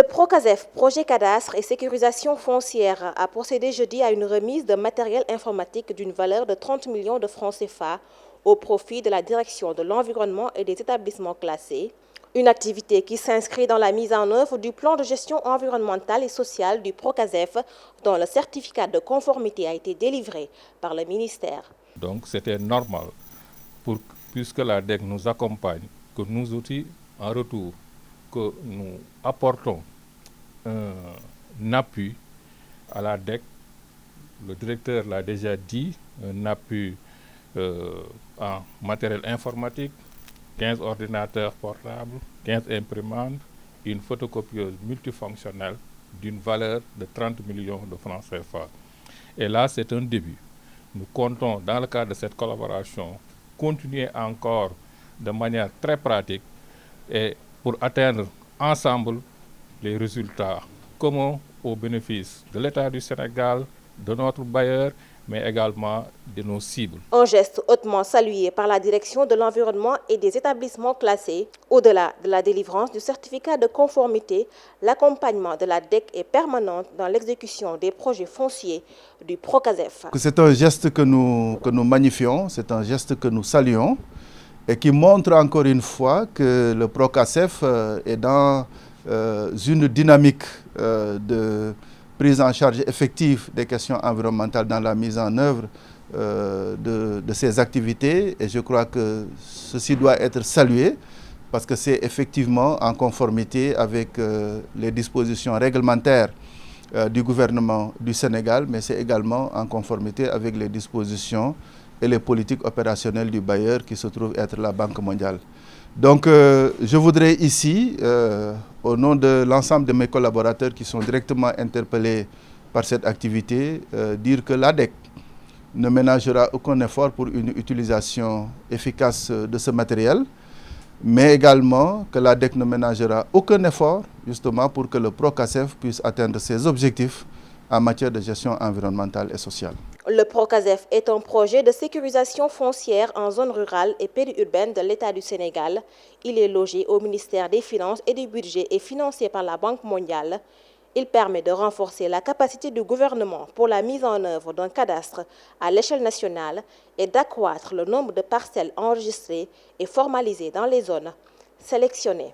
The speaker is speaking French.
Procasef, projet cadastre et sécurisation foncière, a procédé jeudi à une remise de matériel informatique d'une valeur de 30 millions de francs CFA au profit de la direction de l'environnement et des établissements classés. Une activité qui s'inscrit dans la mise en œuvre du plan de gestion environnementale et sociale du Procasef, dont le certificat de conformité a été délivré par le ministère. Donc c'était normal, puisque la DEC nous accompagne, que nous outils en retour, que nous apportons un appui à la DEC. Le directeur l'a déjà dit, un appui en matériel informatique, 15 ordinateurs portables, 15 imprimantes, une photocopieuse multifonctionnelle d'une valeur de 30 millions de francs CFA. Et là, c'est un début. Nous comptons, dans le cadre de cette collaboration, continuer encore de manière très pratique et pour atteindre ensemble les résultats communs au bénéfice de l'État du Sénégal, de notre bailleur, mais également de nos cibles. Un geste hautement salué par la direction de l'environnement et des établissements classés. Au-delà de la délivrance du certificat de conformité, l'accompagnement de la DEC est permanent dans l'exécution des projets fonciers du Procasef. C'est un geste que nous magnifions, c'est un geste que nous saluons et qui montre encore une fois que le Procasef est dans une dynamique de prise en charge effective des questions environnementales dans la mise en œuvre de ces activités. Et je crois que ceci doit être salué parce que c'est effectivement en conformité avec les dispositions réglementaires du gouvernement du Sénégal, mais c'est également en conformité avec les dispositions et les politiques opérationnelles du bailleur qui se trouve être la Banque mondiale. Donc je voudrais ici, au nom de l'ensemble de mes collaborateurs qui sont directement interpellés par cette activité, dire que l'ADEC ne ménagera aucun effort pour une utilisation efficace de ce matériel, mais également que l'ADEC ne ménagera aucun effort justement pour que le Procasef puisse atteindre ses objectifs en matière de gestion environnementale et sociale. Le Procasef est un projet de sécurisation foncière en zone rurale et périurbaine de l'État du Sénégal. Il est logé au ministère des Finances et du Budget et financé par la Banque mondiale. Il permet de renforcer la capacité du gouvernement pour la mise en œuvre d'un cadastre à l'échelle nationale et d'accroître le nombre de parcelles enregistrées et formalisées dans les zones sélectionnées.